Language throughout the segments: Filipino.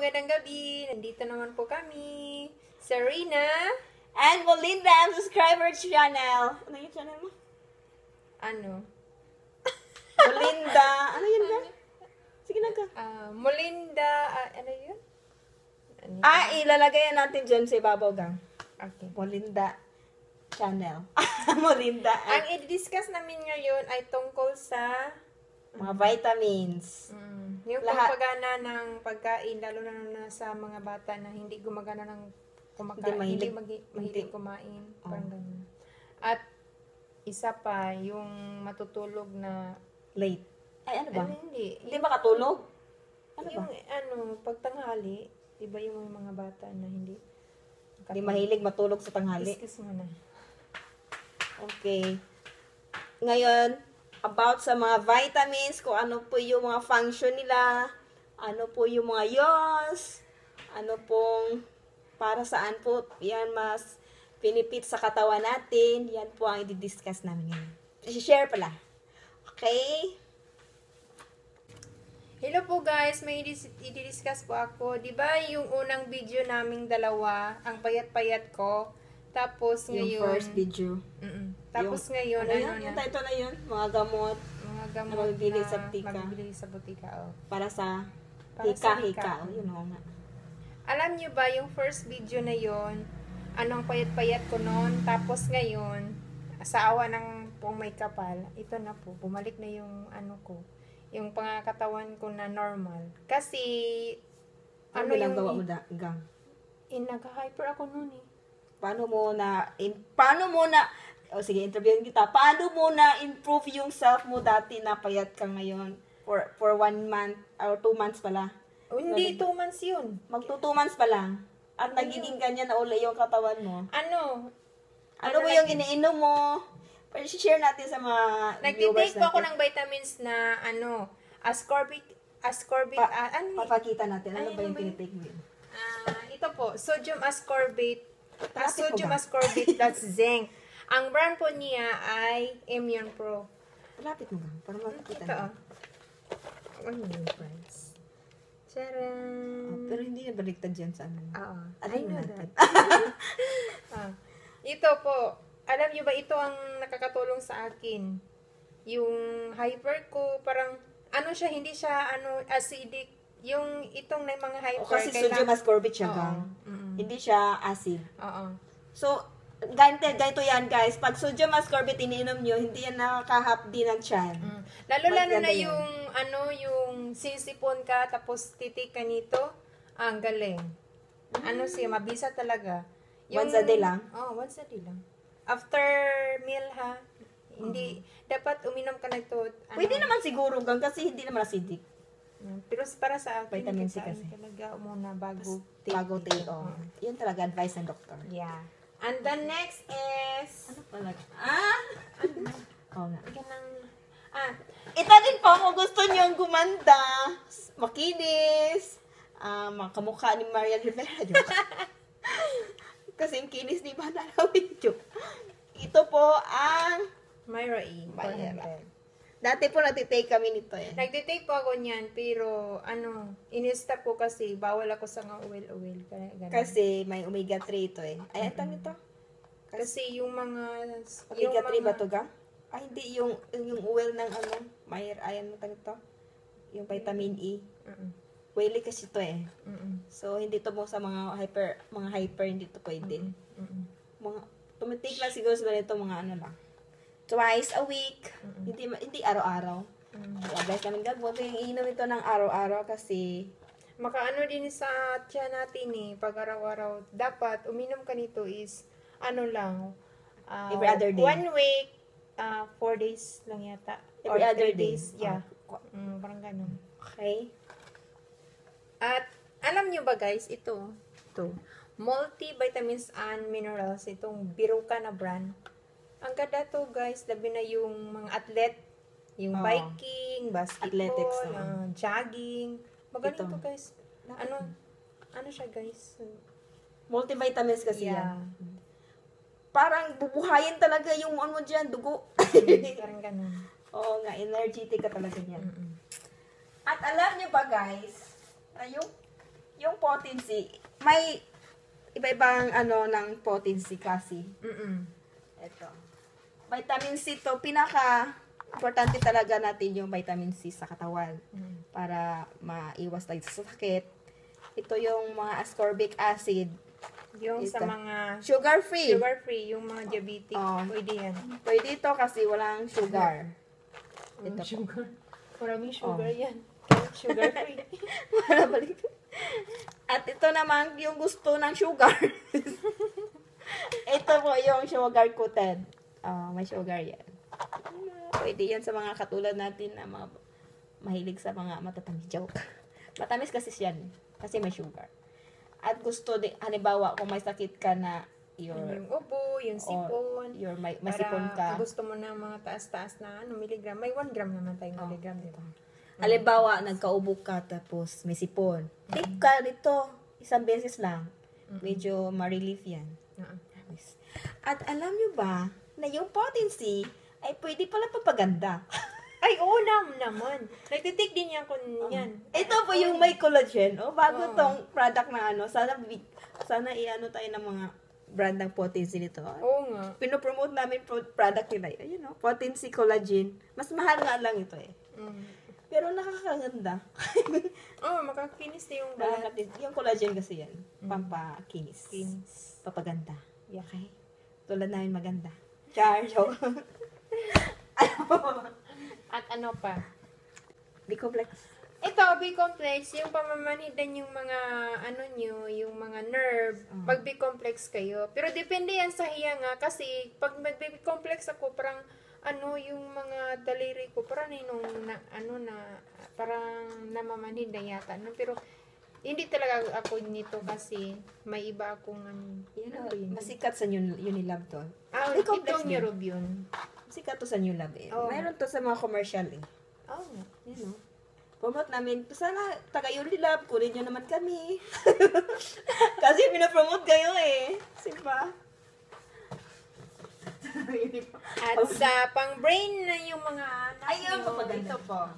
magandang gabi. Nandito naman po kami. Serena. And Molinda, subscriber channel. Ano yung channel mo? Ano? Molinda. Ano yun ba? Sige na ka. Molinda. Ano yun? Ilalagay natin dyan sa ibabaw gang. Okay. Molinda channel. Molinda. Ang i-discuss namin ngayon ay tungkol sa Mga vitamins. yung Lahat. pagpagana ng pagkain, lalo na sa mga bata na hindi gumagana ng kumakain, Hindi mahilig kumain. Parang ganun. At isa pa, yung matutulog na Late. Ay, ano ba? hindi. Hindi makatulog? Ano Yung ba? pagtanghali, iba yung mga bata na hindi Hindi mahilig matulog sa tanghali. Excuse mo na. Okay. Ngayon, about sa mga vitamins, kung ano po yung mga function nila, ano po yung mga use, ano pong para saan po yan mas pinipit sa katawan natin, yan po ang i-discuss namin ngayon. I-share pala. Okay? Hello po guys, may i-discuss po ako. 'Di ba yung unang video naming dalawa, ang payat-payat ko, tapos ngayon Yung first video. Tapos ngayon Yung title na yun, mga gamot mga gamot na mabibili na sa butika. mabibili sa butika. para sa Sa hika-hika. Yun o nga. Alam nyo ba, yung first video na yon, anong payat-payat ko noon, tapos ngayon, sa awa ng pong may kapal, ito na po, bumalik na yung ano ko, yung pangakatawan ko na normal. Kasi, Ano yung gawa mo gang? Nag-hyper ako noon eh. Paano mo na, sige, interviewin kita. Paano mo na improve yung self mo dati na payat ka ngayon? For 1 month, or 2 months pala. Hindi, 2 months yun. Magto 2 months pa lang. At nagiging ganyan na uli yung katawan mo. Ano Ano yung iniinom mo? Pwede share natin sa mga viewers nagtitake po ako natin. ng vitamins na, ascorbic, Papakita natin. Ano Ay, ba yung ano ba yun? tinitake mo yun? Ito po, sodium ascorbate. Malapit mo Sodium ba? ascorbate plus zinc. Ang brand po niya ay Immune Pro. Lapit mo gang, para makikita Ito, na. Ano yung price? Charan! Pero hindi na baliktad dyan sa ano. Oo. Ano I know natin? that. Ito po, alam niyo ba, ito ang nakakatulong sa akin. Yung hyper ko, parang, siya, hindi siya, acidic. Yung itong na mga hyper. Kasi sodium ascorbate siya, Oo. gang. Hindi siya acid. Oo. So, ganito yan, guys. Pag sodium ascorbate iniinom nyo, hindi yan nakakahapdi ng tiyan. Lalo Maganda na yan. yung sinisipon ka, tapos titik ka nito, ang galing. Siya, mabisa talaga. Once a day lang? Oo, once a day lang. After meal, ha? Hindi, dapat uminom ka na ito. Pwede naman siguro, gang, kasi hindi naman acidic. Pero para sa akin, Vitamin C kitain kasi. talaga muna bago Bago take, Yun talaga advice ng doktor. Yeah. And the next is, Ano pala? Oo nga. ganang, Ito din po, kung gusto nyo gumanda, makinis, makamukha ni Marian Rivera. Kasi yung kinis ni Bana na video. Ito po ang Myra E. Myra. Dati po nagtitake kami nito eh. Nagtitake po ako niyan, pero in-stop ko kasi bawal ako sa nga oil. Kasi may omega-3 ito eh. Ay, ito nito. Kasi yung mga... Omega-3 ba ito ga? Ay, hindi. Yung oil ng Myra, ayan mo ito. Yung vitamin E. Oily kasi ito eh. So, hindi ito mo sa mga hyper, hindi ito pwede. Tumitake lang siguro sa ganito mga lang. Twice a week. Hindi araw-araw. Advice namin gagawin. Huwag kayong iinom ito ng araw-araw kasi makaano din sa tiyan natin eh. Pag araw-araw, dapat uminom ka nito is lang. Every other day. 1 week, 4 days lang yata. Every Or other 3 day. days. Yeah. Parang ganun. Okay. At alam nyo ba guys, ito. Multivitamins and minerals. Itong Biruka na brand. Ang ganda to guys, labi na yung mga athlete, yung biking, basketball, Athletics, jogging. Magaling Ito. to guys. Ano siya guys? Multivitamins kasi Yeah. yan. Parang bubuhayin talaga yung dyan, dugo. Parang ganun. Oo nga, energetic ka talaga yan. At alam niyo ba guys, yung potency, may iba-ibang ano ng potency kasi. Ito. Vitamin C to, pinaka-importante talaga natin yung vitamin C sa katawan para maiwas tayo sa sakit. Ito yung mga ascorbic acid. Yung Ito. sa mga Sugar-free. sugar-free, yung mga diabetic, pwede yan. Pwede ito kasi walang sugar. Ito po. Sugar. Maraming sugar yan. Sugar-free. Para balik. At ito naman yung gusto ng sugar. Ito po yung sugar coated. May sugar yan. Pwede yan sa mga katulad natin na mga mahilig sa mga matatamis. Joke. Matamis kasi yan. Kasi may sugar. At gusto din, halimbawa, kung may sakit ka na Yung ubo, yung sipon. may sipon ka. Gusto mo na mga taas-taas na milligram. May 1 gram naman tayong milligram, di ba? Halimbawa, nagkaubo ka tapos may sipon. Take ka nito. Isang beses lang. Medyo ma-relief yan. At alam nyo ba, na yung potency ay pwede pala papaganda. Ay, oo naman. Nagtitik din yan kung yan. Ito po yung may collagen. Bago tong product na ano, sana i-ano tayo ng mga brand ng potency nito. Oo nga. Pinopromote namin product nila. Ayun, potency collagen. Mas mahal nga lang ito eh. Pero nakakaganda. Makakinis na yung balat. Yung collagen kasi yan. Pampakinis. Papaganda. Okay? Tulad namin maganda. Char, joke. At ano pa? B-complex. Ito, B-complex, yung pamamanidan yung mga, yung mga nerve, pag B-complex kayo. Pero depende yan sa hiya nga, kasi pag mag-B-complex ako, parang, yung mga daliri ko, parang parang namamanhid na yata. Pero, hindi talaga ako nito kasi may iba akong, Masikat sa Unilab to. Ito Neurob yun. Sikat to sa New Lab eh. Mayroon to sa mga commercial eh. Yan o. Promote namin. Sana taga Unilab, kunin nyo naman kami. Kasi pinapromote kayo eh. Sipa. At sa pang-brain na yung mga ito po.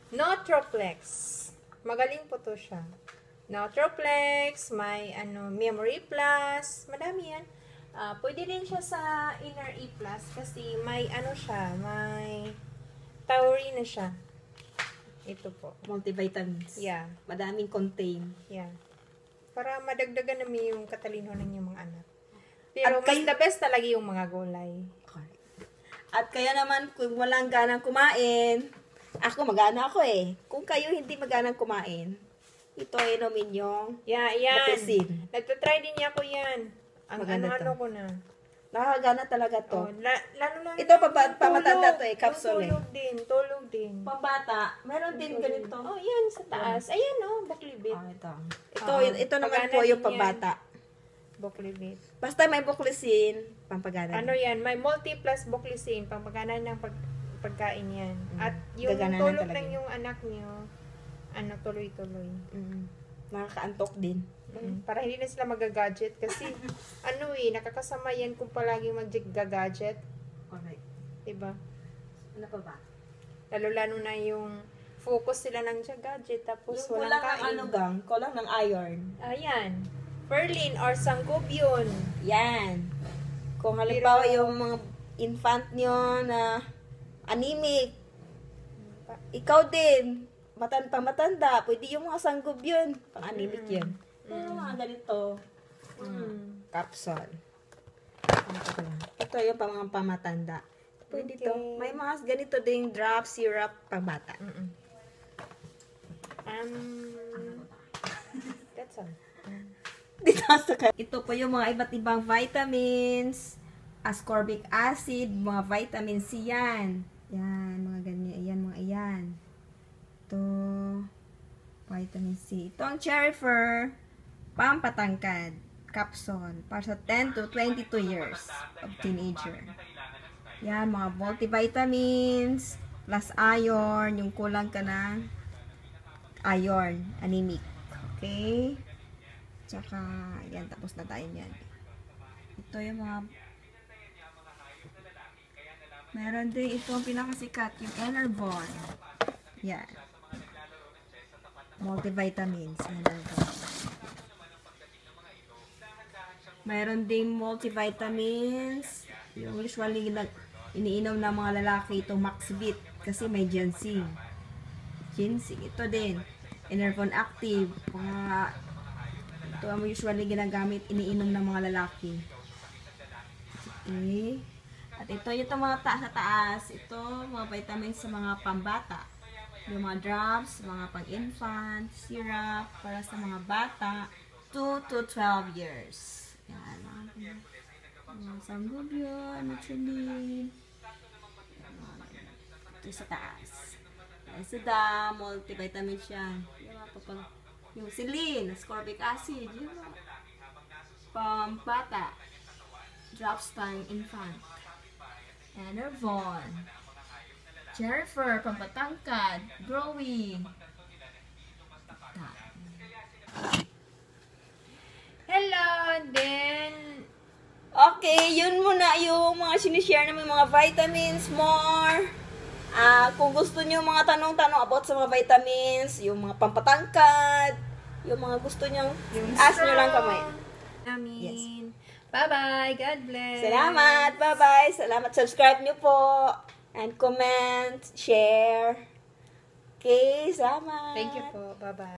Notroplex. Magaling po to siya. Notroplex, may Memory Plus, madami yan. Pwede rin siya sa Inner E+, kasi may siya, may taurine na siya. Ito po. Multivitamins. Yeah. Madaming contain. Yeah. Para madagdagan namin yung katalinohan ng mga anak. Pero mas the best talaga yung mga gulay. At kaya naman, kung walang ganang kumain, magana ako eh. Kung kayo hindi maganang kumain, ito ay inumin yung yan. Nagtatry din niya ako yan. Ang ano ko na. Nakakagana talaga to. Lalo ito pamatanda to eh, capsule eh. Tulog din. Pambata, meron din ganito. Yan sa taas. Ayan buklibit. Ito naman po yung pambata. Buklibit. Basta may buklisin, pampagana. Yan, may multi-plus buklisin, pampagana ng pagkain yan. At yung tulog lang yung anak niyo, tuloy-tuloy. Nakakaantok din. Para hindi na sila magagadget kasi nakakasama yan kung palaging mag-gadget. Correct. Diba? Ano pa ba? Lalo na yung focus sila ng gadget tapos yung walang kain. Kulang ng iron. Ayan. Perlin or sangobion. Yan. Kung halimbawa yung mga infant nyo na anemic, ikaw din, matanda, pwede yung mga sanggub yun. Pang-anemic yun. Pero mga ganito, capsule. Ito yung mga pamatanda. Pwede to. May mga ganito ding drop, syrup, pambata. That's all. Ito po yung mga iba't ibang vitamins, ascorbic acid, mga vitamin C yan. Yan, mga ganyan. Ayan, mga ayan. Ito, vitamin C. Ito ang cherry fir, pampatangkad, capsule, para sa 10 to 22 years of teenager. Yan, mga multivitamins, plus iron, yung kulang ka na iron, anemic. Okay? Tsaka, yan, tapos na tayo yan. Ito yung mga, meron din itong pinakasikat, yung Enervon. Yan. Multivitamins, Enervon. Mayroon ding multivitamins. Yung usually iniinom ng mga lalaki itong Maxvit kasi may ginseng. Ginseng, ito din. Enervon Active. Ito ang usually ginagamit, iniinom ng mga lalaki. Okay. At ito yung mga sa taas. Ito, mga vitamins sa mga pambata. Yung mga drops, mga pang-infant, syrup, para sa mga bata, 2 to 12 years. Yan. Sanggubyo, Nutrilin. Ito sa taas. Isda, multivitamins yan. Yung Silin, ascorbic acid, yung pambata, drops pang infant. Enervon. Jennifer, pampatangkad, growing. Hello, then Okay, yun muna yung mga sinishare namin mga vitamins, more. Kung gusto niyo mga tanong-tanong about sa mga vitamins, yung mga pampatangkad, yung mga gusto niyo, ask nyo lang kami. Amin. Yes. Bye-bye. God bless. Salamat. Bye-bye. Salamat. Subscribe nyo po. And comment, share. Okay, salamat. Thank you po. Bye-bye.